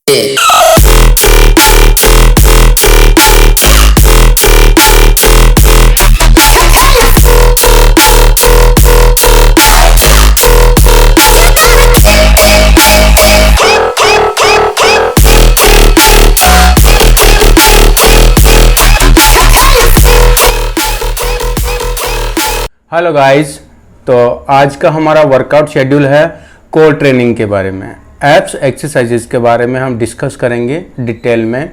Hello guys, तो आज का हमारा वर्कआउट शेड्यूल है कोर ट्रेनिंग के बारे में। एब्स एक्सरसाइजेस के बारे में हम डिस्कस करेंगे डिटेल में।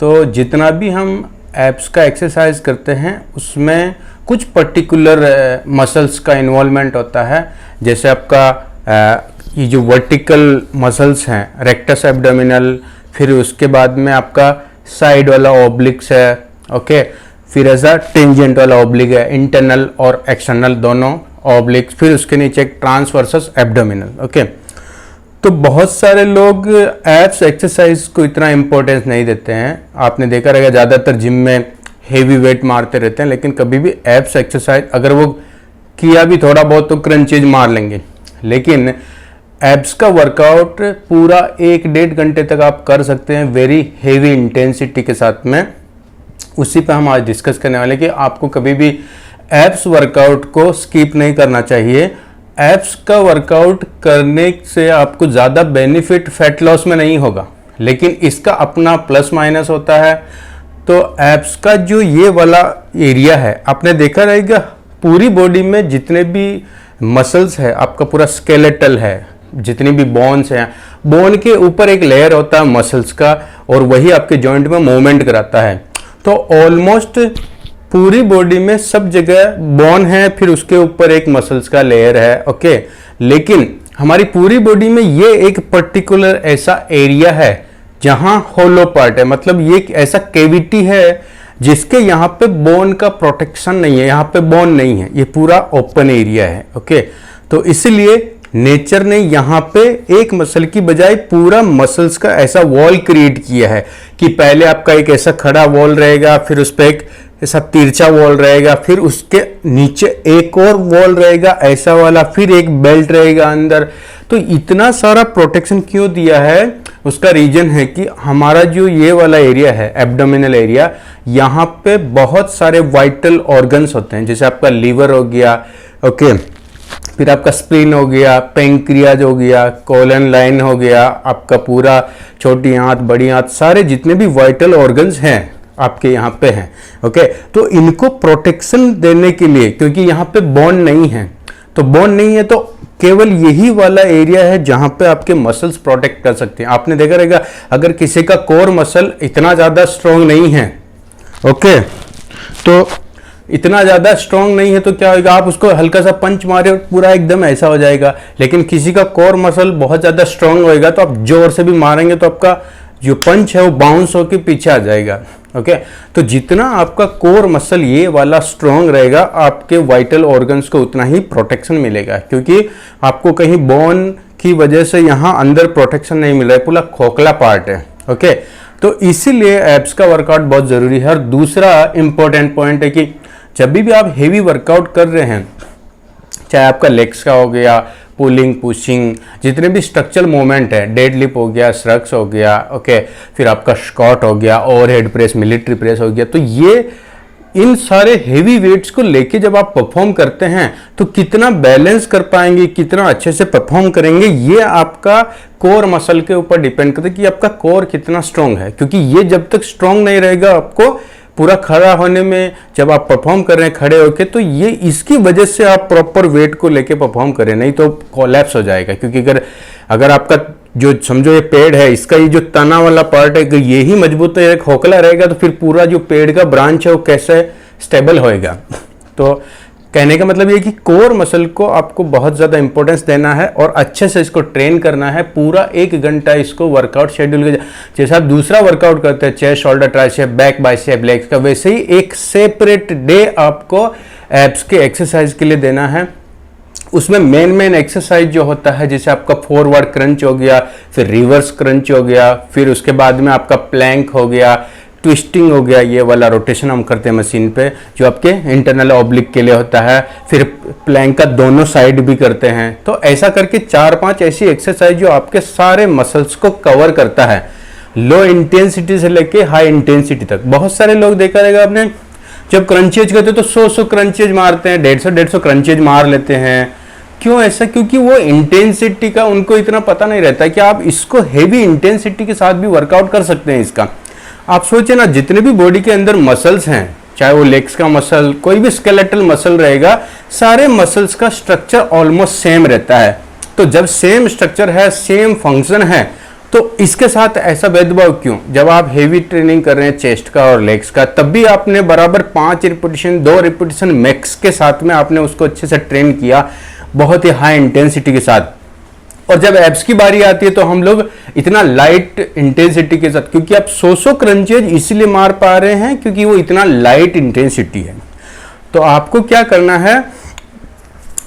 तो जितना भी हम एब्स का एक्सरसाइज करते हैं उसमें कुछ पर्टिकुलर मसल्स का इन्वॉल्वमेंट होता है। जैसे आपका ये जो वर्टिकल मसल्स हैं, रेक्टस एब्डोमिनल, फिर उसके बाद में आपका साइड वाला ओब्लिक्स है, ओके, फिर ऐसा टेंजेंट वाला ओब्लिक है, इंटरनल और एक्सटर्नल दोनों ओब्लिक्स, फिर उसके नीचे एक ट्रांसवर्सस एब्डोमिनल, ओके। तो बहुत सारे लोग एब्स एक्सरसाइज को इतना इम्पोर्टेंस नहीं देते हैं। आपने देखा रहेगा ज़्यादातर जिम में हेवी वेट मारते रहते हैं, लेकिन कभी भी एब्स एक्सरसाइज अगर वो किया भी थोड़ा बहुत तो क्रंचेज मार लेंगे, लेकिन एब्स का वर्कआउट पूरा 1-1.5 घंटे तक आप कर सकते हैं वेरी हेवी इंटेंसिटी के साथ में। उसी पे हम आज डिस्कस करने वाले कि आपको कभी भी एब्स वर्कआउट को स्किप नहीं करना चाहिए। एब्स का वर्कआउट करने से आपको ज़्यादा बेनिफिट फैट लॉस में नहीं होगा, लेकिन इसका अपना प्लस माइनस होता है। तो एब्स का जो ये वाला एरिया है, आपने देखा रहेगा पूरी बॉडी में जितने भी मसल्स है, आपका पूरा स्केलेटल है, जितनी भी बोन्स हैं, बोन के ऊपर एक लेयर होता है मसल्स का, और वही आपके जॉइंट में मूवमेंट कराता है। तो ऑलमोस्ट पूरी बॉडी में सब जगह बोन है, फिर उसके ऊपर एक मसल्स का लेयर है, ओके। लेकिन हमारी पूरी बॉडी में ये एक पर्टिकुलर ऐसा एरिया है जहां होलो पार्ट है, मतलब ये एक ऐसा कैविटी है जिसके यहाँ पे बोन का प्रोटेक्शन नहीं है, यहाँ पे बोन नहीं है, ये पूरा ओपन एरिया है, ओके। तो इसलिए नेचर ने यहाँ पे एक मसल की बजाय पूरा मसल्स का ऐसा वॉल क्रिएट किया है कि पहले आपका एक ऐसा खड़ा वॉल रहेगा, फिर उस पर एक ऐसा तिरछा वॉल रहेगा, फिर उसके नीचे एक और वॉल रहेगा ऐसा वाला, फिर एक बेल्ट रहेगा अंदर। तो इतना सारा प्रोटेक्शन क्यों दिया है? उसका रीजन है कि हमारा जो ये वाला एरिया है, एब्डोमिनल एरिया, यहाँ पे बहुत सारे वाइटल ऑर्गन्स होते हैं। जैसे आपका लीवर हो गया, ओके, फिर आपका स्प्लीन हो गया, पेंक्रियाज हो गया, कोलन लाइन हो गया, आपका पूरा छोटी आंत, बड़ी आंत, सारे जितने भी वाइटल ऑर्गन्स हैं आपके यहाँ पे हैं, ओके। तो इनको प्रोटेक्शन देने के लिए, क्योंकि यहाँ पे बोन नहीं है, तो बोन नहीं है तो केवल यही वाला एरिया है जहाँ पे आपके मसल्स प्रोटेक्ट कर सकते हैं। आपने देखा रहेगा अगर किसी का कोर मसल इतना ज़्यादा स्ट्रॉन्ग नहीं है, ओके, तो इतना ज़्यादा स्ट्रॉन्ग नहीं है तो क्या होगा, आप उसको हल्का सा पंच मारे और पूरा एकदम ऐसा हो जाएगा। लेकिन किसी का कोर मसल बहुत ज़्यादा स्ट्रॉन्ग होएगा तो आप जोर से भी मारेंगे तो आपका जो पंच है वो बाउंस होकर पीछे आ जाएगा, ओके। तो जितना आपका कोर मसल ये वाला स्ट्रॉन्ग रहेगा, आपके वाइटल ऑर्गन्स को उतना ही प्रोटेक्शन मिलेगा, क्योंकि आपको कहीं बोन की वजह से यहाँ अंदर प्रोटेक्शन नहीं मिल रहा है, पूरा खोखला पार्ट है, ओके। तो इसीलिए एब्स का वर्कआउट बहुत ज़रूरी है। और दूसरा इंपॉर्टेंट पॉइंट है कि जब भी आप हेवी वर्कआउट कर रहे हैं, चाहे आपका लेग्स का हो गया, पुलिंग, पुशिंग, जितने भी स्ट्रक्चरल मूवमेंट है, डेड लिफ्ट हो गया, श्रक्स हो गया, ओके, फिर आपका स्क्वाट हो गया, ओवरहेड प्रेस, मिलिट्री प्रेस हो गया, तो ये इन सारे हेवी वेट्स को लेके जब आप परफॉर्म करते हैं तो कितना बैलेंस कर पाएंगे, कितना अच्छे से परफॉर्म करेंगे, ये आपका कोर मसल के ऊपर डिपेंड करता है कि आपका कोर कितना स्ट्रांग है। क्योंकि ये जब तक स्ट्रांग नहीं रहेगा, आपको पूरा खड़ा होने में, जब आप परफॉर्म कर रहे हैं खड़े होके, तो ये इसकी वजह से आप प्रॉपर वेट को लेके परफॉर्म करें, नहीं तो कोलैप्स हो जाएगा। क्योंकि अगर आपका जो समझो ये पेड़ है, इसका ये जो तना वाला पार्ट है, ये ही मजबूत है, खोखला रहेगा, तो फिर पूरा जो पेड़ का ब्रांच है वो कैसे स्टेबल होएगा। तो कहने का मतलब ये कि कोर मसल को आपको बहुत ज़्यादा इंपॉर्टेंस देना है और अच्छे से इसको ट्रेन करना है। पूरा 1 घंटा इसको वर्कआउट शेड्यूल, जैसे आप दूसरा वर्कआउट करते हैं chest, shoulder, tricep, back, bicep, legs का, वैसे ही एक सेपरेट डे आपको एब्स के एक्सरसाइज के लिए देना है। उसमें मेन एक्सरसाइज जो होता है, जैसे आपका फॉरवर्ड क्रंच हो गया, फिर रिवर्स क्रंच हो गया, फिर उसके बाद में आपका प्लैंक हो गया, ट्विस्टिंग हो गया, ये वाला रोटेशन हम करते हैं मशीन पे जो आपके इंटरनल ऑब्लिक के लिए होता है, फिर प्लैंक का दोनों साइड भी करते हैं। तो ऐसा करके 4-5 ऐसी एक्सरसाइज जो आपके सारे मसल्स को कवर करता है, लो इंटेंसिटी से लेके हाई इंटेंसिटी तक। बहुत सारे लोग देखा रहेगा आपने, जब क्रंचेज करते तो 100 क्रंचेज मारते हैं, 150 क्रंचेज मार लेते हैं। क्यों ऐसा? क्योंकि वो इंटेंसिटी का उनको इतना पता नहीं रहता है कि आप इसको हेवी इंटेंसिटी के साथ भी वर्कआउट कर सकते हैं इसका। आप सोचिए ना, जितने भी बॉडी के अंदर मसल्स हैं, चाहे वो लेग्स का मसल, कोई भी स्केलेटल मसल रहेगा, सारे मसल्स का स्ट्रक्चर ऑलमोस्ट सेम रहता है। तो जब सेम स्ट्रक्चर है, सेम फंक्शन है, तो इसके साथ ऐसा भेदभाव क्यों? जब आप हेवी ट्रेनिंग कर रहे हैं चेस्ट का और लेग्स का, तब भी आपने बराबर 5 रिपीटिशन 2 रिपीटिशन मैक्स के साथ में आपने उसको अच्छे से ट्रेन किया, बहुत ही हाई इंटेंसिटी के साथ। और जब एब्स की बारी आती है तो हम लोग इतना लाइट इंटेंसिटी के साथ, क्योंकि आप 100 क्रंचेज इसलिए मार पा रहे हैं क्योंकि वो इतना लाइट इंटेंसिटी है। तो आपको क्या करना है,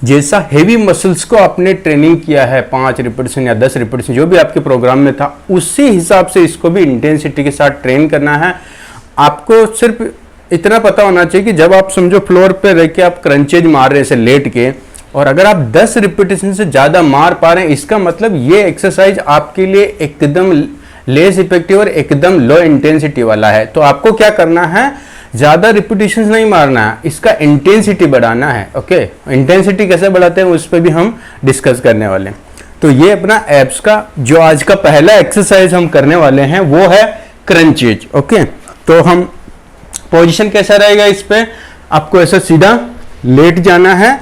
जैसा हेवी मसल्स को आपने ट्रेनिंग किया है 5 रिपीटिशन या 10 रिपीटिशन जो भी आपके प्रोग्राम में था, उसी हिसाब से इसको भी इंटेंसिटी के साथ ट्रेन करना है। आपको सिर्फ इतना पता होना चाहिए कि जब आप समझो फ्लोर पे रह के आप क्रंचेज मार रहे हैं ऐसे लेट के, और अगर आप 10 रिपीटिशन से ज़्यादा मार पा रहे हैं, इसका मतलब ये एक्सरसाइज आपके लिए एकदम लेस इफेक्टिव और एकदम लो इंटेंसिटी वाला है। तो आपको क्या करना है, ज़्यादा रिपीटिशन नहीं मारना है, इसका इंटेंसिटी बढ़ाना है। ओके, इंटेंसिटी कैसे बढ़ाते हैं उस पर भी हम डिस्कस करने वाले हैं। तो ये अपना एब्स का जो आज का पहला एक्सरसाइज हम करने वाले हैं वो है क्रंचेज। ओके, तो हम पोजीशन कैसा रहेगा इस पे, आपको ऐसा सीधा लेट जाना है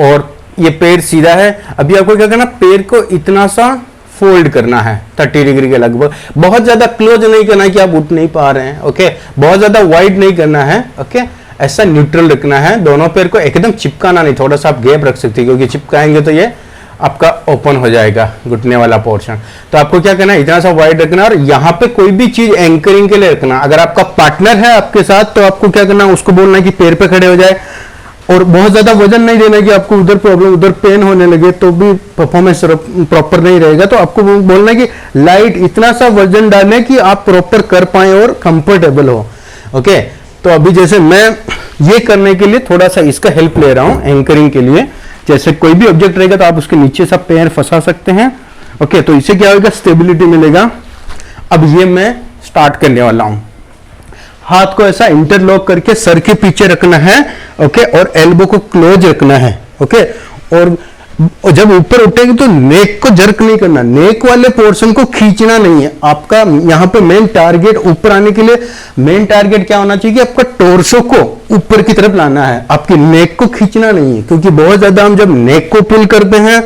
और ये पैर सीधा है। अभी आपको क्या करना, पैर को इतना सा फोल्ड करना है 30 डिग्री के लगभग, बहुत ज्यादा क्लोज नहीं करना है कि आप उठ नहीं पा रहे हैं। ओके, बहुत ज्यादा वाइड नहीं करना है। ओके, ऐसा न्यूट्रल रखना है, दोनों पैर को एकदम चिपकाना नहीं, थोड़ा सा आप गैप रख सकते हैं क्योंकि चिपकाएंगे तो ये आपका ओपन हो जाएगा घुटने वाला पोर्शन। तो आपको क्या करना है, इतना सा वाइड रखना और यहाँ पे कोई भी चीज एंकरिंग के लिए रखना। अगर आपका पार्टनर है आपके साथ तो आपको क्या करना है, उसको बोलना है कि पैर पे खड़े हो जाए, और बहुत ज्यादा वजन नहीं देना कि आपको उधर प्रॉब्लम उधर पेन होने लगे तो भी परफॉर्मेंस प्रॉपर नहीं रहेगा। तो आपको बोलना है कि लाइट इतना सा वजन डालें कि आप प्रॉपर कर पाए और कंफर्टेबल हो। ओके, तो अभी जैसे मैं ये करने के लिए थोड़ा सा इसका हेल्प ले रहा हूं एंकरिंग के लिए। जैसे कोई भी ऑब्जेक्ट रहेगा तो आप उसके नीचे सा पैर फंसा सकते हैं। ओके, तो इससे क्या होगा, स्टेबिलिटी मिलेगा। अब ये मैं स्टार्ट करने वाला हूं। हाथ को ऐसा इंटरलॉक करके सर के पीछे रखना है। ओके, और एल्बो को क्लोज रखना है। ओके, और जब ऊपर उठेगी तो नेक को जर्क नहीं करना, नेक वाले पोर्शन को खींचना नहीं है। आपका यहाँ पे मेन टारगेट ऊपर आने के लिए मेन टारगेट क्या होना चाहिए कि आपका टोर्सो को ऊपर की तरफ लाना है, आपकी नेक को खींचना नहीं है। क्योंकि बहुत ज्यादा हम जब नेक को पुल करते हैं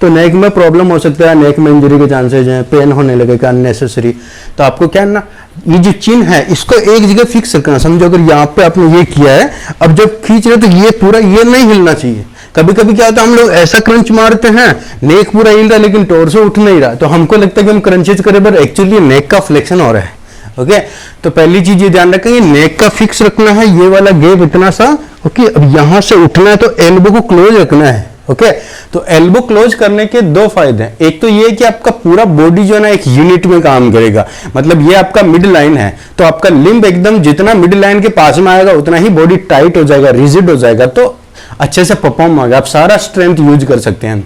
तो नेक में प्रॉब्लम हो सकता है, नेक में इंजरी के चांसेस हैं, पेन होने लगेगा अननेसेसरी। तो आपको क्या ना, ये जो चिन्ह है इसको एक जगह फिक्स रखना। समझो अगर यहाँ पे आपने ये किया है, अब जब खींच रहे तो ये पूरा ये नहीं हिलना चाहिए। कभी कभी क्या होता है, हम लोग ऐसा क्रंच मारते हैं, नेक पूरा हिल रहा है लेकिन टोर्सो उठ नहीं रहा, तो हमको लगता है कि हम क्रंचेज करें पर एक्चुअली नेक का फ्लेक्शन हो रहा है। ओके, तो पहली चीज ये ध्यान रखेंगे, नेक का फिक्स रखना है, ये वाला गैप इतना सा। ओके, अब यहां से उठना है तो एल्बो को क्लोज रखना है। ओके, तो एल्बो क्लोज करने के 2 फायदे हैं। एक तो ये कि आपका पूरा बॉडी जो है ना एक यूनिट में काम करेगा, मतलब ये आपका मिड लाइन है तो आपका लिम्ब एकदम जितना मिड लाइन के पास में आएगा उतना ही बॉडी टाइट हो जाएगा, रिजिड हो जाएगा, तो अच्छे से परफॉर्म होगा, आप सारा स्ट्रेंथ यूज कर सकते हैं।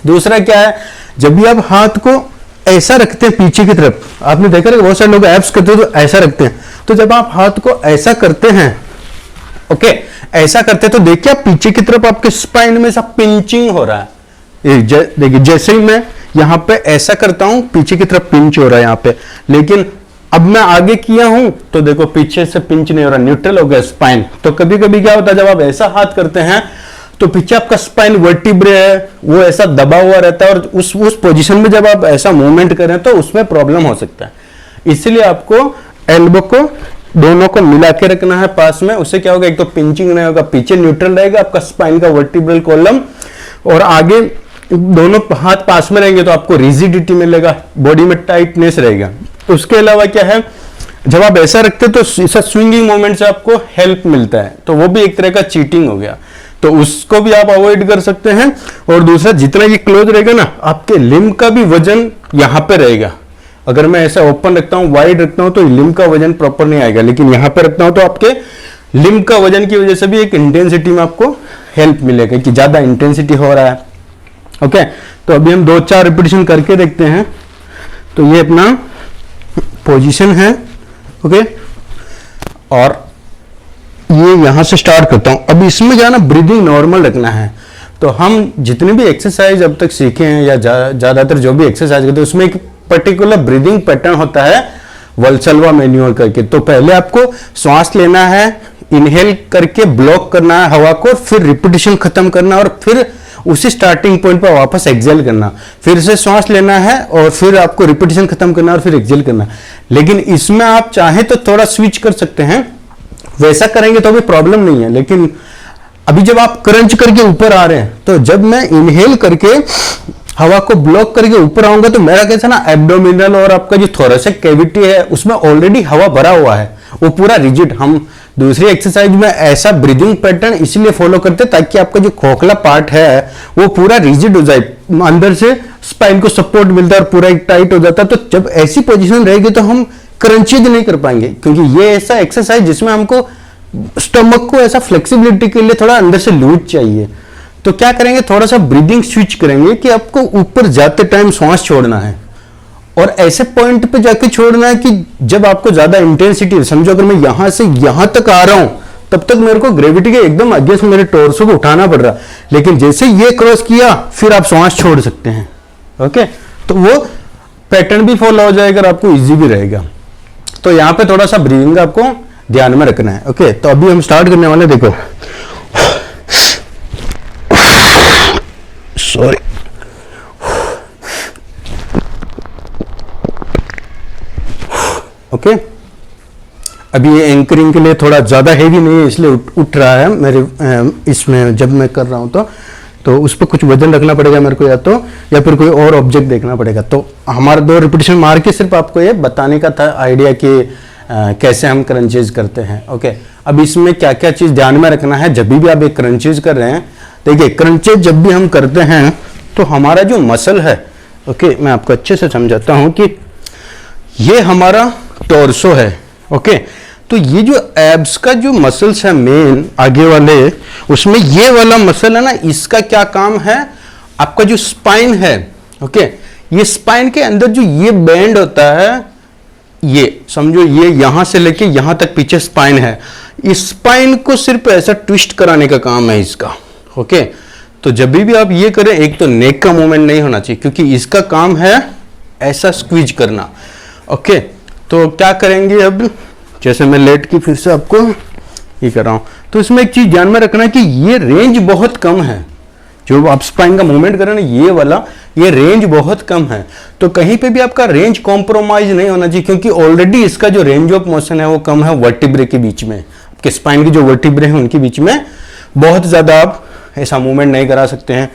दूसरा क्या है, जब भी आप हाथ को ऐसा रखते हैं पीछे की तरफ, आपने देखा है बहुत सारे लोग एब्स करते हैं तो ऐसा रखते हैं, तो जब आप हाथ को ऐसा करते हैं, ओके, ऐसा करते हैं तो देखिए आप पीछे की तरफ आपके स्पाइन में सब पिंचिंग हो रहा है। देखिए जैसे ही मैं यहां पे ऐसा करता हूं पीछे की तरफ पिंच हो रहा है यहां पे, लेकिन अब मैं आगे किया हूं तो देखो पीछे से पिंच नहीं हो रहा, न्यूट्रल हो गया स्पाइन। तो कभी कभी क्या होता है, जब आप ऐसा हाथ करते हैं तो पीछे आपका स्पाइन वर्टिब्रे है वो ऐसा दबा हुआ रहता है, और उस पोजीशन में जब आप ऐसा मूवमेंट करें तो उसमें प्रॉब्लम हो सकता है। इसलिए आपको एल्बो को दोनों को मिला के रखना है पास में, उससे क्या होगा, एक तो पिंचिंग नहीं होगा, पीछे न्यूट्रल रहेगा आपका स्पाइन का वर्टिब्रल कॉलम, और आगे दोनों हाथ पास में रहेंगे तो आपको रिजिडिटी मिलेगा, बॉडी में टाइटनेस रहेगा। उसके अलावा क्या है, जब आप ऐसा रखते तो स्विंगिंग मूवमेंट से आपको हेल्प मिलता है, तो वो भी एक तरह का चीटिंग हो गया, तो उसको भी आप अवॉइड कर सकते हैं। और दूसरा, जितना ये क्लोज रहेगा ना, आपके लिम्ब का भी वजन यहां पे रहेगा। अगर मैं ऐसा ओपन रखता हूँ, वाइड रखता हूँ, तो लिम्ब का वजन प्रॉपर नहीं आएगा, लेकिन यहाँ पे रखता हूँ तो आपके लिम्ब का वजन की वजह से भी एक इंटेंसिटी में आपको हेल्प मिलेगा कि ज्यादा इंटेंसिटी हो रहा है। ओके, तो अभी हम 2-4 रिपीटेशन करके देखते हैं। तो ये अपना पोजीशन है। ओके, और ये यहां से स्टार्ट करता हूं। अब इसमें क्या ना, ब्रीदिंग नॉर्मल रखना है। तो हम जितने भी एक्सरसाइज अब तक सीखे हैं या ज्यादातर जो भी एक्सरसाइज करते हैं उसमें एक पर्टिकुलर ब्रीदिंग पैटर्न होता है, वल्सलवा मैन्युअल करके। तो पहले आपको श्वास लेना है, इनहेल करके ब्लॉक करना है हवा को, फिर रिपीटेशन खत्म करना और फिर उसी स्टार्टिंग पॉइंट पर वापस एक्सेल करना, फिर से श्वास लेना है और फिर आपको रिपीटेशन खत्म करना और फिर एक्सेल करना। लेकिन इसमें आप चाहें तो थोड़ा स्विच कर सकते हैं, वैसा करेंगे तो भी प्रॉब्लम नहीं है। लेकिन अभी जब आप क्रंच करके ऊपर आ रहे हैं, तो जब मैं इनहेल करके हवा को ब्लॉक करके ऊपर आऊंगा तो मेरा कैसा ना, एब्डोमिनल और आपका जो थोरेसिक कैविटी है उसमें ऑलरेडी हवा भरा हुआ है, वो पूरा रिजिड। हम दूसरी एक्सरसाइज में ऐसा ब्रीदिंग पैटर्न इसलिए फॉलो करते हैं ताकि आपका जो खोखला पार्ट है वो पूरा रिजिड हो जाए, अंदर से स्पाइन को सपोर्ट मिलता है और पूरा एक टाइट हो जाता है। तो जब ऐसी पोजीशन रहेगी तो हम क्रंचेज नहीं कर पाएंगे, क्योंकि ये ऐसा एक्सरसाइज जिसमें हमको स्टमक को ऐसा फ्लेक्सिबिलिटी के लिए थोड़ा अंदर से लूज चाहिए। तो क्या करेंगे, थोड़ा सा ब्रीदिंग स्विच करेंगे कि आपको ऊपर जाते टाइम सांस छोड़ना है और ऐसे पॉइंट पे जाके छोड़ना है कि जब आपको ज्यादा इंटेंसिटी, समझो अगर मैं यहां से यहां तक आ रहा हूं तब तक मेरे को ग्रेविटी के एकदम अगेंस्ट मेरे टोर्सो को उठाना पड़ रहा, लेकिन जैसे ये क्रॉस किया फिर आप सांस छोड़ सकते हैं। ओके, तो वो पैटर्न भी फॉलो हो जाएगा और आपको इजी भी रहेगा। तो यहां पे थोड़ा सा ब्रीदिंग आपको ध्यान में रखना है। ओके, तो अभी हम स्टार्ट करने वाले, देखो सॉरी, ओके, अभी ये एंकरिंग के लिए थोड़ा ज्यादा हेवी नहीं है इसलिए उठ रहा है मेरे इसमें जब मैं कर रहा हूं तो उस पर कुछ वजन रखना पड़ेगा मेरे को, या फिर कोई और ऑब्जेक्ट देखना पड़ेगा। तो हमारा 2 रिपीटेशन मार के सिर्फ आपको ये बताने का था आइडिया कि कैसे हम क्रंचेज करते हैं। ओके, अब इसमें क्या क्या चीज ध्यान में रखना है जब भी आप एक क्रंचेज कर रहे हैं। देखिए, क्रंचेज जब भी हम करते हैं तो हमारा जो मसल है, ओके, मैं आपको अच्छे से समझाता हूं कि ये हमारा टॉर्सो है। ओके, तो ये जो एब्स का जो मसल्स है मेन आगे वाले, उसमें ये वाला मसल है ना, इसका क्या काम है, आपका जो स्पाइन है, ओके, ये स्पाइन के अंदर जो ये बैंड होता है, ये समझो ये यहां से लेके यहां तक पीछे स्पाइन है, इस स्पाइन को सिर्फ ऐसा ट्विस्ट कराने का काम है इसका। ओके, तो जब भी आप ये करें, एक तो नेक का मूवमेंट नहीं होना चाहिए क्योंकि इसका काम है ऐसा स्क्वीज करना। ओके, तो क्या करेंगे, अब जैसे मैं लेट की फिर से आपको ये कर रहा हूं, तो इसमें एक चीज ध्यान में रखना है कि ये रेंज बहुत कम है, जो आप स्पाइन का मूवमेंट कर रहे हैं ना, ये वाला, ये रेंज बहुत कम है। तो कहीं पे भी आपका रेंज कॉम्प्रोमाइज नहीं होना चाहिए क्योंकि ऑलरेडी इसका जो रेंज ऑफ मोशन है वो कम है वर्टिब्रे के बीच में, आपके स्पाइन की जो वर्टिब्रे हैं उनके बीच में बहुत ज्यादा आप ऐसा मूवमेंट नहीं करा सकते हैं।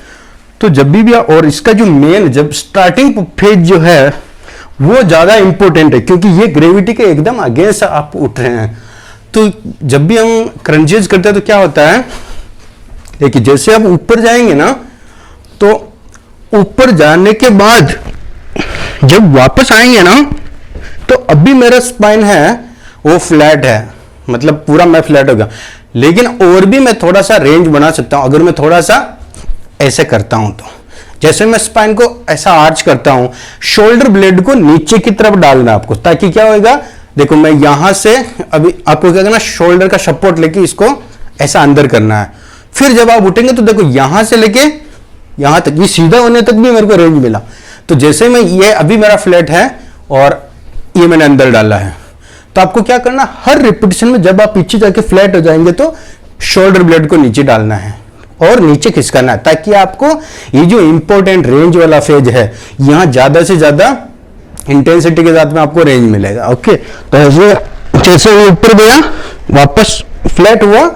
तो जब भी और इसका जो मेन जब स्टार्टिंग फेज जो है वो ज्यादा इंपॉर्टेंट है क्योंकि ये ग्रेविटी के एकदम अगेंस्ट आप उठ रहे हैं। तो जब भी हम क्रंचेज करते हैं तो क्या होता है, देखिए जैसे आप ऊपर जाएंगे ना, तो ऊपर जाने के बाद जब वापस आएंगे ना, तो अभी मेरा स्पाइन है वो फ्लैट है, मतलब पूरा मैं फ्लैट हो गया, लेकिन और भी मैं थोड़ा सा रेंज बना सकता हूं अगर मैं थोड़ा सा ऐसे करता हूं। तो जैसे मैं स्पाइन को ऐसा आर्च करता हूं, शोल्डर ब्लेड को नीचे की तरफ डालना आपको, ताकि क्या होगा, देखो मैं यहां से अभी आपको क्या करना, शोल्डर का सपोर्ट लेके इसको ऐसा अंदर करना है, फिर जब आप उठेंगे तो देखो यहां से लेके यहां तक, ये सीधा होने तक भी मेरे को रेंज मिला। तो जैसे मैं ये अभी मेरा फ्लैट है और ये मैंने अंदर डाला है, तो आपको क्या करना, हर रिपीटेशन में जब आप पीछे जाके फ्लैट हो जाएंगे तो शोल्डर ब्लेड को नीचे डालना है और नीचे खिसकाना है, ताकि आपको ये जो इंपॉर्टेंट रेंज वाला फेज है यहां ज्यादा से ज्यादा इंटेंसिटी के साथ में आपको रेंज मिलेगा। ओके, तो ऐसे जैसे वो ऊपर गया वापस फ्लैट हुआ,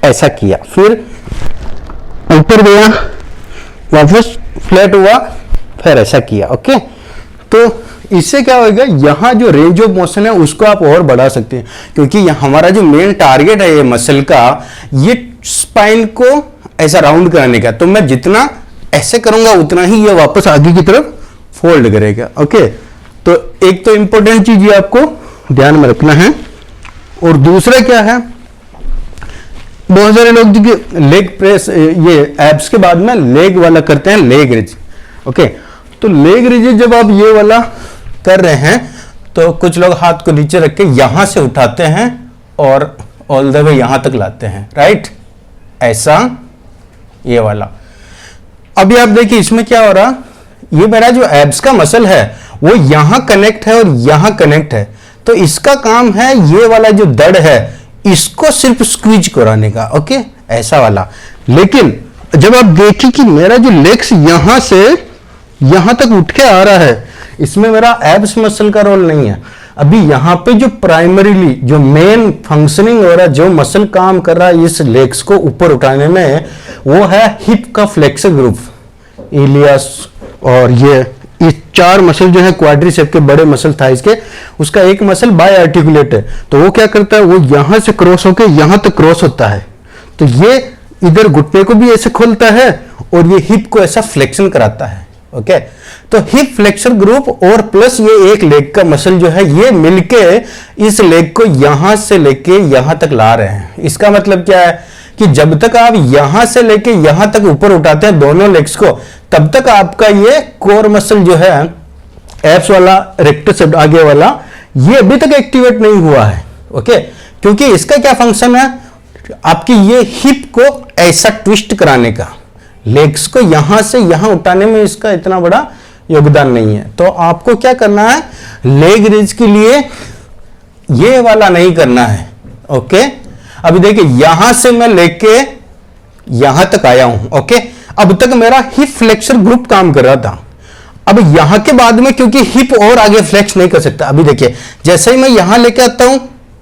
ऐसा किया, फिर ऊपर गया वापस फ्लैट हुआ, फिर ऐसा किया। ओके, तो इससे क्या होगा, यहां जो रेंज ऑफ मोशन है उसको आप और बढ़ा सकते हैं क्योंकि हमारा जो मेन टारगेट है ये मसल का, ये स्पाइन को ऐसा राउंड कराने का। तो मैं जितना ऐसे करूंगा उतना ही ये वापस आगे की तरफ फोल्ड करेगा। ओके, तो एक तो इंपॉर्टेंट चीज ये आपको ध्यान में रखना है। और दूसरा क्या है, बहुत सारे लोग देखिए लेग प्रेस, ये एब्स के बाद में लेग वाला करते हैं, लेग रेज। ओके, तो लेग रेज जब आप ये वाला कर रहे हैं तो कुछ लोग हाथ को नीचे रख के यहां से उठाते हैं और ऑल द वे यहां तक लाते हैं, राइट, ऐसा ये वाला। अभी आप देखिए इसमें क्या हो रहा, ये मेरा जो एब्स का मसल है वो यहां कनेक्ट है और यहां कनेक्ट है, तो इसका काम है ये वाला जो दड़ है इसको सिर्फ स्क्वीज कराने का। ओके, ऐसा वाला। लेकिन जब आप देखिए कि मेरा जो लेग्स यहां से यहां तक उठ के आ रहा है, इसमें मेरा एब्स मसल का रोल नहीं है। अभी यहां पे जो प्राइमरीली जो मेन फंक्शनिंग हो रहा है, जो मसल काम कर रहा है इस लेग्स को ऊपर उठाने में, वो है हिप का फ्लेक्सर ग्रुप, इलियस, और ये 4 मसल जो है क्वाड्रिसेप के बड़े मसल थाइस के, उसका एक मसल बाय आर्टिकुलेट है, तो वो क्या करता है, वो यहां से क्रॉस होकर यहां तक क्रॉस होता है, तो ये इधर घुटने को भी ऐसे खोलता है और ये हिप को ऐसा फ्लेक्शन कराता है। ओके, तो हिप फ्लेक्सर ग्रुप और प्लस ये एक लेग का मसल जो है, ये मिलके इस लेग को यहां से लेके यहां तक ला रहे हैं। इसका मतलब क्या है कि जब तक आप यहां से लेके यहां तक ऊपर उठाते हैं दोनों लेग्स को, तब तक आपका ये कोर मसल जो है एब्स वाला, रेक्टस आगे वाला, ये अभी तक एक्टिवेट नहीं हुआ है। ओके, क्योंकि इसका क्या फंक्शन है, आपकी ये हिप को ऐसा ट्विस्ट कराने का, लेग्स को यहां से यहां उठाने में इसका इतना बड़ा योगदान नहीं है। तो आपको क्या करना है, लेग रेज के लिए ये वाला नहीं करना है। ओके, अभी देखिए यहां से मैं लेके यहां तक आया हूं। ओके, अब तक मेरा हिप फ्लेक्सर ग्रुप काम कर रहा था। अब यहां के बाद में क्योंकि हिप और आगे फ्लेक्स नहीं कर सकता, अभी देखिए जैसे ही मैं यहां लेके आता हूं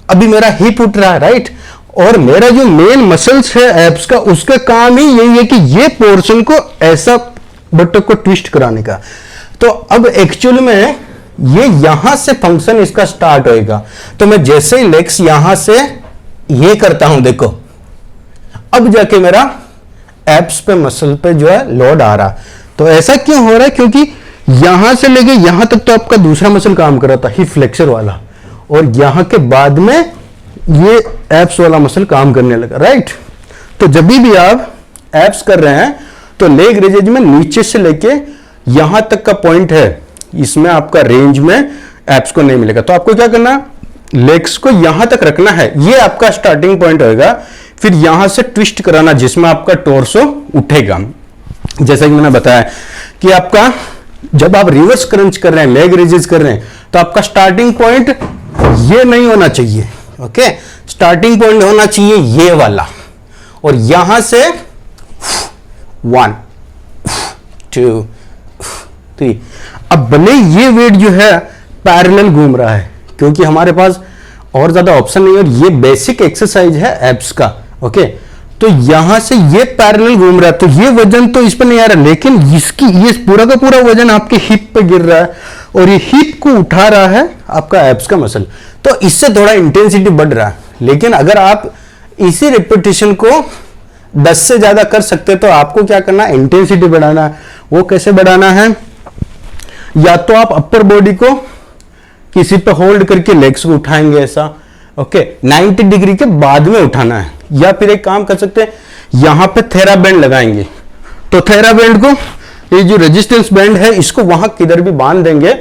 अभी मेरा हिप उठ रहा है, राइट, और मेरा जो मेन मसल्स है एब्स का, उसका काम ही यही है कि ये पोर्शन को ऐसा बटक को ट्विस्ट कराने का। तो अब एक्चुअल में ये यहां से फंक्शन इसका स्टार्ट होएगा। तो मैं जैसे ही लेग्स यहां से ये करता हूं, देखो अब जाके मेरा एब्स पे मसल पे जो है लोड आ रहा। तो ऐसा क्यों हो रहा है, क्योंकि यहां से लेके यहां तक तो आपका दूसरा मसल काम कर रहा था, हिप फ्लेक्सर वाला, और यहां के बाद में ये एब्स वाला मसल काम करने लगा, राइट। तो जब भी आप एब्स कर रहे हैं तो लेग रेजेज में नीचे से लेके यहां तक का पॉइंट है, इसमें आपका रेंज में एब्स को नहीं मिलेगा। तो आपको क्या करना, लेग्स को यहां तक रखना है, ये आपका स्टार्टिंग पॉइंट होगा। फिर यहां से ट्विस्ट कराना जिसमें आपका टोर्सो उठेगा। जैसा कि मैंने बताया कि आपका जब आप रिवर्स क्रंच कर रहे हैं, लेग रेजेस कर रहे हैं, तो आपका स्टार्टिंग पॉइंट ये नहीं होना चाहिए। ओके, स्टार्टिंग पॉइंट होना चाहिए ये वाला, और यहां से 1 2 3। अब भले ये वेट जो है पैरेलल घूम रहा है, क्योंकि हमारे पास और ज्यादा ऑप्शन नहीं है, और ये बेसिक एक्सरसाइज है एब्स का। ओके, तो यहां से ये पैरेलल घूम रहा है, तो ये वजन तो इस पर नहीं आ रहा, लेकिन इसकी ये पूरा का पूरा वजन आपके हिप पे गिर रहा है, और ये हिप को उठा रहा है आपका एब्स का मसल। तो इससे थोड़ा इंटेंसिटी बढ़ रहा है। लेकिन अगर आप इसी रिपीटेशन को 10 से ज्यादा कर सकते, तो आपको क्या करना है, इंटेंसिटी बढ़ाना है। वो कैसे बढ़ाना है, या तो आप अपर बॉडी को किसी पे होल्ड करके लेग्स को उठाएंगे ऐसा, ओके, 90 डिग्री के बाद में उठाना है, या फिर एक काम कर सकते हैं, यहां पे थेरा बैंड लगाएंगे। तो थेरा बैंड को, ये जो रेजिस्टेंस बैंड है, इसको वहां किधर भी बांध देंगे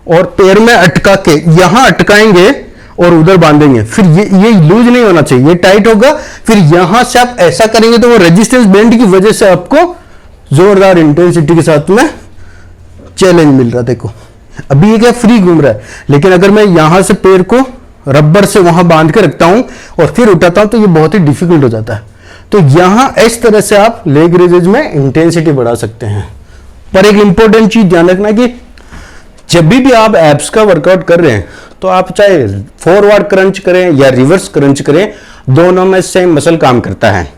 और पैर में अटका के यहां अटकाएंगे और उधर बांधेंगे। फिर ये लूज नहीं होना चाहिए, ये टाइट होगा। फिर यहां से आप ऐसा करेंगे तो वो रेजिस्टेंस बैंड की वजह से आपको जोरदार इंटेंसिटी के साथ में चैलेंज मिल रहा है। देखो अभी ये क्या फ्री घूम रहा है, लेकिन अगर मैं यहां से पैर को रबर से वहां बांध के रखता हूं और फिर उठाता हूं तो ये बहुत ही डिफिकल्ट हो जाता है। तो यहां इस तरह से आप लेग रेजेज में इंटेंसिटी बढ़ा सकते हैं। पर एक इंपॉर्टेंट चीज ध्यान रखना कि जब भी आप एब्स का वर्कआउट कर रहे हैं तो आप चाहे फॉरवर्ड क्रंच करें या रिवर्स क्रंच करें, दोनों में सेम मसल काम करता है।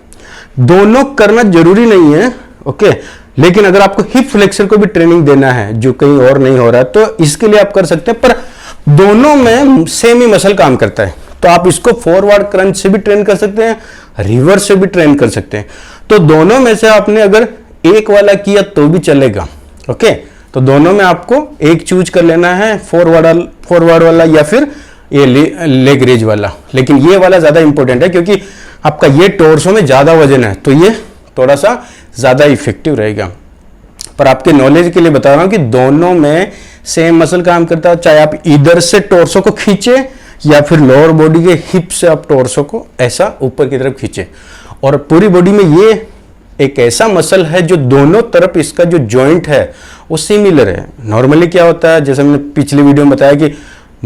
दोनों करना जरूरी नहीं है, ओके, लेकिन अगर आपको हिप फ्लेक्सर को भी ट्रेनिंग देना है जो कहीं और नहीं हो रहा है तो इसके लिए आप कर सकते हैं। पर दोनों में सेम ही मसल काम करता है, तो आप इसको फॉरवर्ड क्रंच से भी ट्रेन कर सकते हैं, रिवर्स से भी ट्रेन कर सकते हैं। तो दोनों में से आपने अगर एक वाला किया तो भी चलेगा, ओके। तो दोनों में आपको एक चूज कर लेना है, फॉरवर्ड वाला या फिर ये लेग रेज वाला। लेकिन ये वाला ज़्यादा इंपॉर्टेंट है क्योंकि आपका ये टोर्सो में ज़्यादा वजन है, तो ये थोड़ा सा ज़्यादा इफेक्टिव रहेगा। पर आपके नॉलेज के लिए बता रहा हूँ कि दोनों में सेम मसल काम करता है, चाहे आप इधर से टोर्सो को खींचे या फिर लोअर बॉडी के हिप से आप टोर्सो को ऐसा ऊपर की तरफ खींचे। और पूरी बॉडी में ये एक ऐसा मसल है जो दोनों तरफ इसका जो जॉइंट है वो सिमिलर है। नॉर्मली क्या होता है, जैसे मैंने पिछली वीडियो में बताया कि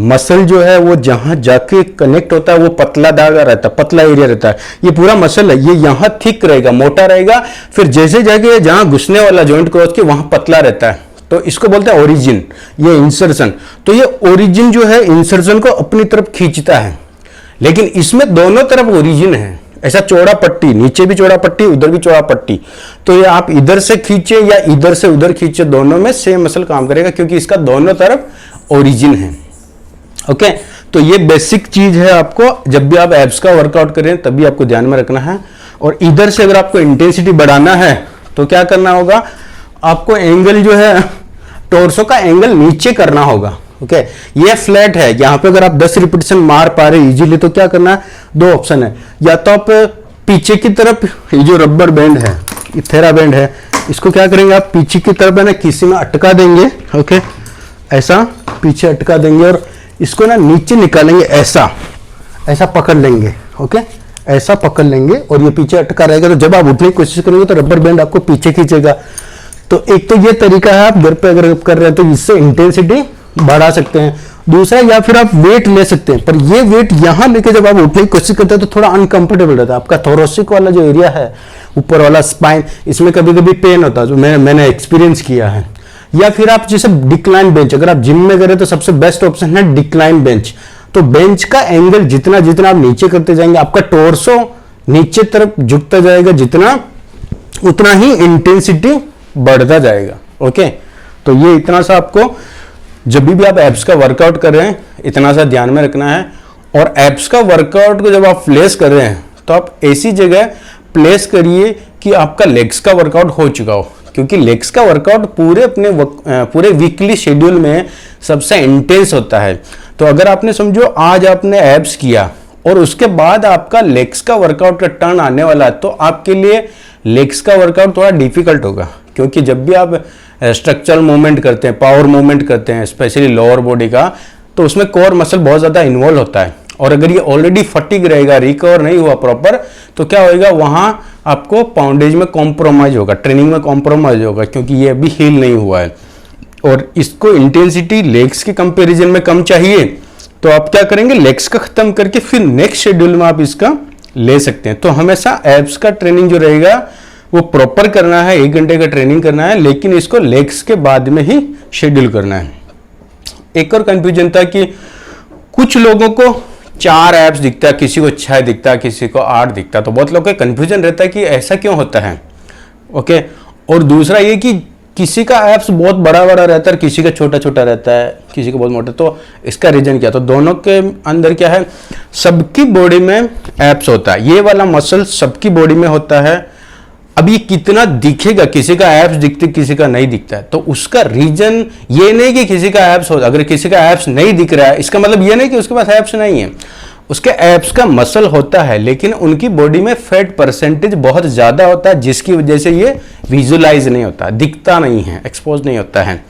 मसल जो है वो जहां जाके कनेक्ट होता है वो पतला धागा रहता है, पतला एरिया रहता है। ये पूरा मसल है, ये यहां थिक रहेगा, मोटा रहेगा, फिर जैसे जाके जहां घुसने वाला जॉइंट क्रॉस के वहां पतला रहता है, तो इसको बोलते हैं ओरिजिन, ये इंसर्शन। तो ये ओरिजिन जो है इंसर्शन को अपनी तरफ खींचता है, लेकिन इसमें दोनों तरफ ओरिजिन है। ऐसा चौड़ा पट्टी, नीचे भी चौड़ा पट्टी, उधर भी चौड़ा पट्टी, तो ये आप इधर से खींचे या इधर से उधर खींचे, दोनों में सेम मसल काम करेगा क्योंकि इसका दोनों तरफ ओरिजिन है। ओके, तो ये बेसिक चीज है, आपको जब भी आप एब्स का वर्कआउट करें तभी आपको ध्यान में रखना है। और इधर से अगर आपको इंटेंसिटी बढ़ाना है तो क्या करना होगा, आपको एंगल जो है टोर्सो का एंगल नीचे करना होगा। ओके, ये फ्लैट है, यहां पे अगर आप 10 रिपीटेशन मार पा रहे इजीली तो क्या करना है, दो ऑप्शन है, या तो आप पीछे की तरफ, ये जो रबर बैंड है, ये थेरा बैंड है, इसको क्या करेंगे आप पीछे की तरफ है ना किसी में अटका देंगे। ओके, ऐसा पीछे अटका देंगे और इसको ना नीचे निकालेंगे, ऐसा ऐसा पकड़ लेंगे। ओके, ऐसा पकड़ लेंगे और ये पीछे अटका रहेगा, तो जब आप उठने की कोशिश करेंगे तो रबर बैंड आपको पीछे खींचेगा। तो एक तो ये तरीका है, आप घर पे अगर कर रहे हैं तो इससे इंटेंसिटी बढ़ा सकते हैं। दूसरा, या फिर आप वेट ले सकते हैं, पर ये वेट यहां लेके जब आप उठने की कोशिश करते हैं तो थोड़ा अनकंफर्टेबल रहता है। आपका थोरोसिक वाला जो एरिया है, ऊपर वाला स्पाइन, इसमें कभी कभी पेन होता है, जो मैंने एक्सपीरियंस किया है। या फिर आप जैसे डिक्लाइन बेंच, अगर आप जिम में करें तो सबसे बेस्ट ऑप्शन है डिक्लाइन बेंच। तो बेंच का एंगल जितना जितना आप नीचे करते जाएंगे, आपका टोर्सो नीचे तरफ झुकता जाएगा, जितना उतना ही इंटेंसिटी बढ़ता जाएगा। ओके, तो ये इतना सा आपको जब भी आप एब्स का वर्कआउट कर रहे हैं इतना सा ध्यान में रखना है। और एब्स का वर्कआउट को जब आप प्लेस कर रहे हैं तो आप ऐसी जगह प्लेस करिए कि आपका लेग्स का वर्कआउट हो चुका हो, क्योंकि लेग्स का वर्कआउट पूरे वीकली शेड्यूल में सबसे इंटेंस होता है। तो अगर आपने समझो आज आपने एब्स किया और उसके बाद आपका लेग्स का वर्कआउट का टर्न आने वाला है, तो आपके लिए लेग्स का वर्कआउट थोड़ा डिफिकल्ट होगा, क्योंकि जब भी आप स्ट्रक्चरल मूवमेंट करते हैं, पावर मूवमेंट करते हैं, स्पेशली लोअर बॉडी का, तो उसमें कोर मसल बहुत ज़्यादा इन्वॉल्व होता है। और अगर ये ऑलरेडी फटीग रहेगा, रिकवर नहीं हुआ प्रॉपर, तो क्या होगा, वहाँ आपको पाउंडेज में कॉम्प्रोमाइज होगा, ट्रेनिंग में कॉम्प्रोमाइज होगा, क्योंकि ये अभी हील नहीं हुआ है। और इसको इंटेंसिटी लेग्स के कंपेरिजन में कम चाहिए, तो आप क्या करेंगे, लेग्स का खत्म करके फिर नेक्स्ट शेड्यूल में आप इसका ले सकते हैं। तो हमेशा एब्स का ट्रेनिंग जो रहेगा वो प्रॉपर करना है, 1 घंटे का ट्रेनिंग करना है, लेकिन इसको लेग्स के बाद में ही शेड्यूल करना है। एक और कंफ्यूजन था कि कुछ लोगों को 4 एब्स दिखता है, किसी को 6 दिखता है, किसी को 8 दिखता है, तो बहुत लोगों का कंफ्यूजन रहता है कि ऐसा क्यों होता है। ओके, और दूसरा ये कि किसी का एब्स बहुत बड़ा बड़ा रहता है, किसी का छोटा छोटा रहता है, किसी का बहुत मोटा, तो इसका रीजन क्या। तो दोनों के अंदर क्या है, सबकी बॉडी में एब्स होता है, ये वाला मसल सबकी बॉडी में होता है। अब ये कितना दिखेगा, किसी का एब्स दिखते किसी का नहीं दिखता है, तो उसका रीजन ये नहीं कि किसी का एब्स हो, अगर किसी का एब्स नहीं दिख रहा है इसका मतलब ये नहीं कि उसके पास एब्स नहीं है, उसके एब्स का मसल होता है, लेकिन उनकी बॉडी में फैट परसेंटेज बहुत ज्यादा होता है, जिसकी वजह से ये विजुलाइज नहीं होता, दिखता नहीं है, एक्सपोज नहीं होता है।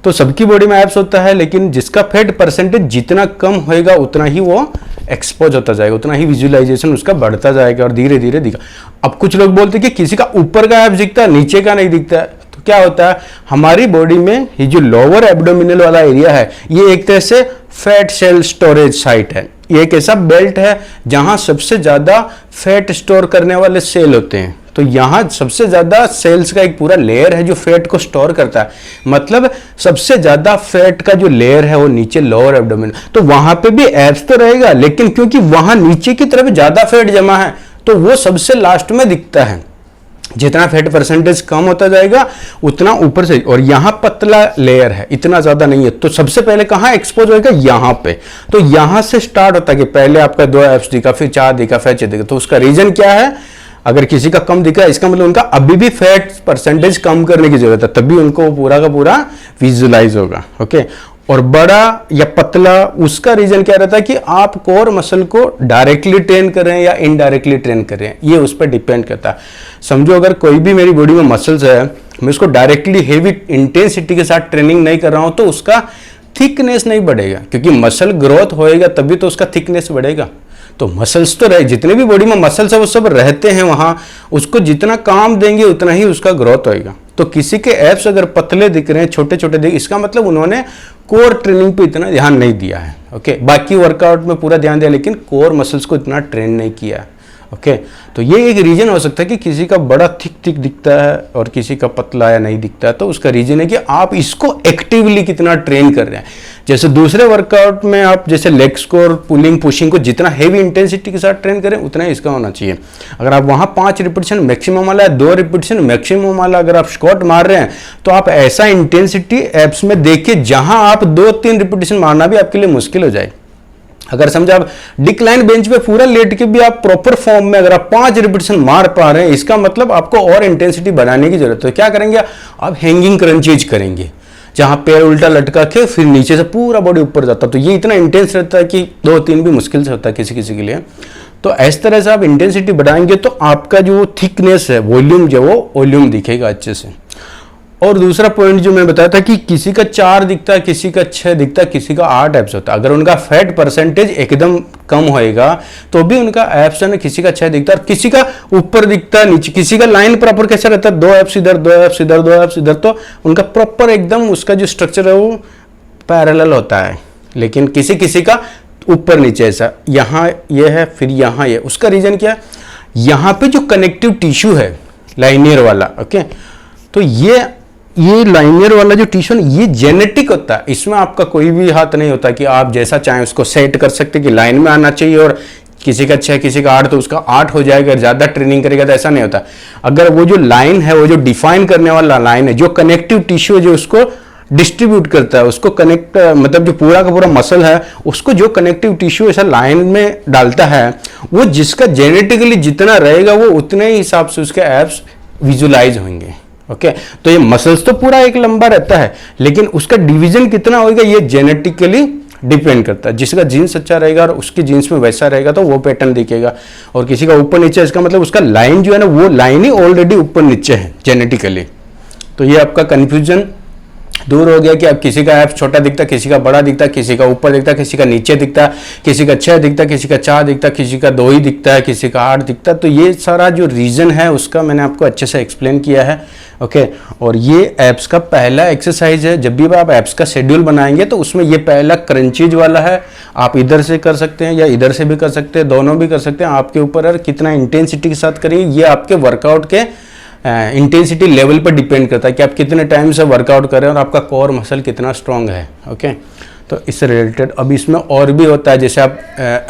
तो सबकी बॉडी में एब्स होता है, लेकिन जिसका फैट परसेंटेज जितना कम होएगा उतना ही वो एक्सपोज होता जाएगा, उतना ही विजुअलाइजेशन उसका बढ़ता जाएगा और धीरे धीरे दिखा। अब कुछ लोग बोलते हैं कि किसी का ऊपर का एब्स दिखता है, नीचे का नहीं दिखता है, तो क्या होता है, हमारी बॉडी में ये जो लोअर एब्डोमिनल वाला एरिया है, ये एक तरह से फैट सेल स्टोरेज साइट है। ये एक ऐसा बेल्ट है जहां सबसे ज्यादा फैट स्टोर करने वाले सेल होते हैं। तो यहाँ सबसे ज्यादा सेल्स का एक पूरा लेयर है जो फैट को स्टोर करता है, मतलब सबसे ज्यादा फैट का जो लेयर है वो नीचे लोअर एब्डोमेन। तो वहां पे भी एब्स तो रहेगा, लेकिन क्योंकि वहां नीचे की तरफ ज्यादा फैट जमा है तो वो सबसे लास्ट में दिखता है। जितना फैट परसेंटेज कम होता जाएगा उतना ऊपर से, और यहाँ पतला लेयर है, इतना ज्यादा नहीं है, तो सबसे पहले कहाँ एक्सपोज होगा, यहाँ पे। तो यहाँ से स्टार्ट होता है कि पहले आपका 2 एब्स दिखा, फिर 4 दिखा, फिर 6 दिखा। तो उसका रीजन क्या है, अगर किसी का कम दिख रहा है इसका मतलब उनका अभी भी फैट परसेंटेज कम करने की जरूरत है, तभी उनको पूरा का पूरा विजुलाइज होगा। ओके, और बड़ा या पतला, उसका रीजन क्या रहता है कि आप कोर मसल को डायरेक्टली ट्रेन कर रहे हैं या इनडायरेक्टली ट्रेन कर रहे हैं, ये उस पर डिपेंड करता है। समझो अगर कोई भी मेरी बॉडी में मसल्स है, मैं उसको डायरेक्टली हेवी इंटेंसिटी के साथ ट्रेनिंग नहीं कर रहा हूं, तो उसका थिकनेस नहीं बढ़ेगा, क्योंकि मसल ग्रोथ होएगा तभी तो उसका थिकनेस बढ़ेगा। तो मसल्स तो रहे, जितने भी बॉडी में मसल्स है वो सब रहते हैं वहां, उसको जितना काम देंगे उतना ही उसका ग्रोथ होएगा। तो किसी के एब्स अगर पतले दिख रहे हैं, छोटे छोटे दिख, इसका मतलब उन्होंने कोर ट्रेनिंग पे इतना ध्यान नहीं दिया है। ओके, बाकी वर्कआउट में पूरा ध्यान दिया लेकिन कोर मसल्स को इतना ट्रेन नहीं किया है। ओके, तो ये एक रीजन हो सकता है कि किसी का बड़ा थिक दिखता है और किसी का पतला या नहीं दिखता है। तो उसका रीजन है कि आप इसको एक्टिवली कितना ट्रेन कर रहे हैं। जैसे दूसरे वर्कआउट में आप जैसे लेग स्कोर, पुलिंग, पुशिंग को जितना हेवी इंटेंसिटी के साथ ट्रेन करें उतना ही इसका होना चाहिए। अगर आप वहां 5 रिपीटेशन मैक्सिमम वाला है, 2 रिपीटेशन मैक्सिमम वाला अगर आप स्क्वाट मार रहे हैं, तो आप ऐसा इंटेंसिटी एब्स में देखिए जहां आप 2-3 रिपीटेशन मारना भी आपके लिए मुश्किल हो जाए। अगर समझो आप डिक्लाइन बेंच पे पूरा लेट के भी आप प्रॉपर फॉर्म में अगर आप 5 रिपीटेशन मार पा रहे हैं, इसका मतलब आपको और इंटेंसिटी बढ़ाने की जरूरत है। क्या करेंगे आप? हैंगिंग क्रंचेज करेंगे, जहां पैर उल्टा लटका के फिर नीचे से पूरा बॉडी ऊपर जाता है। तो ये इतना इंटेंस रहता है कि 2-3 भी मुश्किल से होता है किसी किसी के लिए। तो इस तरह से आप इंटेंसिटी बढ़ाएंगे तो आपका जो थिकनेस है, वॉल्यूम जो वो वॉल्यूम दिखेगा अच्छे से। और दूसरा पॉइंट जो मैं बताया था कि किसी का 4 दिखता है, किसी का 6 दिखता है, किसी का 8 एब्स होता है। अगर उनका फैट परसेंटेज एकदम कम होएगा तो भी उनका एब्स है ना, किसी का 6 दिखता है और किसी का ऊपर दिखता है, नीचे। किसी का लाइन प्रॉपर कैसा रहता है? 2 एब्स इधर, 2 एब्स इधर, 2 एब्स इधर। तो उनका प्रॉपर एकदम उसका जो स्ट्रक्चर है वो पैरेलल होता है। लेकिन किसी किसी का ऊपर नीचे ऐसा, यहाँ ये है फिर यहाँ ये। उसका रीजन क्या है? यहाँ पे जो कनेक्टिव टिश्यू है लाइनियर वाला, ओके, तो ये लाइनियर वाला जो टिश्यू है ये जेनेटिक होता है। इसमें आपका कोई भी हाथ नहीं होता कि आप जैसा चाहें उसको सेट कर सकते कि लाइन में आना चाहिए और किसी का 6 किसी का 8 तो उसका 8 हो जाएगा। ज्यादा ट्रेनिंग करेगा तो ऐसा नहीं होता। अगर वो जो लाइन है, वो जो डिफाइन करने वाला लाइन है, जो कनेक्टिव टिश्यू है जो उसको डिस्ट्रीब्यूट करता है, उसको कनेक्ट, मतलब जो पूरा का पूरा मसल है उसको जो कनेक्टिव टिश्यू ऐसा लाइन में डालता है, वो जिसका जेनेटिकली जितना रहेगा वो उतने ही हिसाब से उसके एब्स विजुलाइज होंगे। ओके, तो ये मसल्स तो पूरा एक लंबा रहता है लेकिन उसका डिवीजन कितना होगा ये जेनेटिकली डिपेंड करता है। जिसका जीन्स अच्छा रहेगा और उसके जीन्स में वैसा रहेगा तो वो पैटर्न दिखेगा। और किसी का ऊपर नीचे, इसका मतलब उसका लाइन जो है ना वो लाइन ही ऑलरेडी ऊपर नीचे है जेनेटिकली। तो ये आपका कंफ्यूजन दूर हो गया कि अब किसी का एब्स छोटा दिखता, किसी का बड़ा दिखता, किसी का ऊपर दिखता, किसी का नीचे दिखता, किसी का 6 दिखता, किसी का 4 दिखता, किसी का 2 ही दिखता है, किसी का 8 दिखता। तो ये सारा जो रीजन है उसका मैंने आपको अच्छे से एक्सप्लेन किया है। ओके, और ये एब्स का पहला एक्सरसाइज है। जब भी आप एब्स का शेड्यूल बनाएंगे तो उसमें ये पहला क्रंचीज वाला है। आप इधर से कर सकते हैं या इधर से भी कर सकते हैं, दोनों भी कर सकते हैं, आपके ऊपर है कितना इंटेंसिटी के साथ करेंगे। ये आपके वर्कआउट के इंटेंसिटी लेवल पर डिपेंड करता है कि आप कितने टाइम से वर्कआउट कर रहे हैं और आपका कोर मसल कितना स्ट्रांग है। ओके, तो इससे रिलेटेड अब इसमें और भी होता है, जैसे आप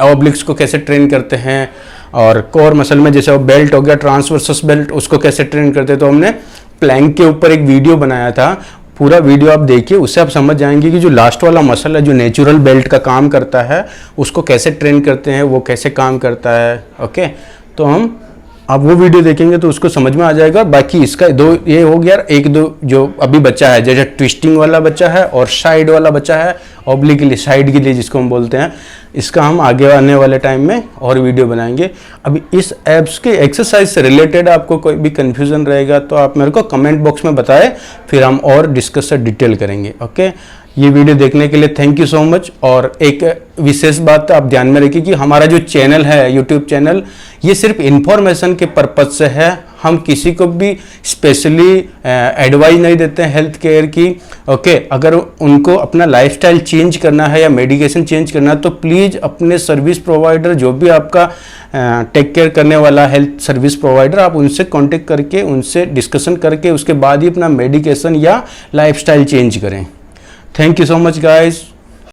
ऑब्लिक्स को कैसे ट्रेन करते हैं और कोर मसल में जैसे वो बेल्ट हो गया ट्रांसवर्सस बेल्ट, उसको कैसे ट्रेन करते हैं। तो हमने प्लैंक के ऊपर एक वीडियो बनाया था, पूरा वीडियो आप देखिए, उससे आप समझ जाएंगे कि जो लास्ट वाला मसल है जो नेचुरल बेल्ट का काम करता है उसको कैसे ट्रेन करते हैं, वो कैसे काम करता है। ओके, तो हम आप वो वीडियो देखेंगे तो उसको समझ में आ जाएगा। बाकी इसका 2 ये हो गया, 1-2 जो अभी बचा है, जैसे ट्विस्टिंग वाला बचा है और साइड वाला बचा है, ऑब्लिकली साइड के लिए जिसको हम बोलते हैं। इसका हम आगे आने वाले टाइम में और वीडियो बनाएंगे। अभी इस एब्स के एक्सरसाइज से रिलेटेड आपको कोई भी कंफ्यूजन रहेगा तो आप मेरे को कमेंट बॉक्स में बताएं, फिर हम और डिस्कस डिटेल करेंगे। ओके, ये वीडियो देखने के लिए थैंक यू सो मच। और एक विशेष बात आप ध्यान में रखिए कि हमारा जो चैनल है, यूट्यूब चैनल, ये सिर्फ इन्फॉर्मेशन के पर्पज से है। हम किसी को भी स्पेशली एडवाइस नहीं देते हैं हेल्थ केयर की। ओके, अगर उनको अपना लाइफस्टाइल चेंज करना है या मेडिकेशन चेंज करना है तो प्लीज़ अपने सर्विस प्रोवाइडर, जो भी आपका टेक केयर करने वाला हेल्थ सर्विस प्रोवाइडर, आप उनसे कांटेक्ट करके उनसे डिस्कशन करके उसके बाद ही अपना मेडिकेशन या लाइफस्टाइल चेंज करें। Thank you so much guys.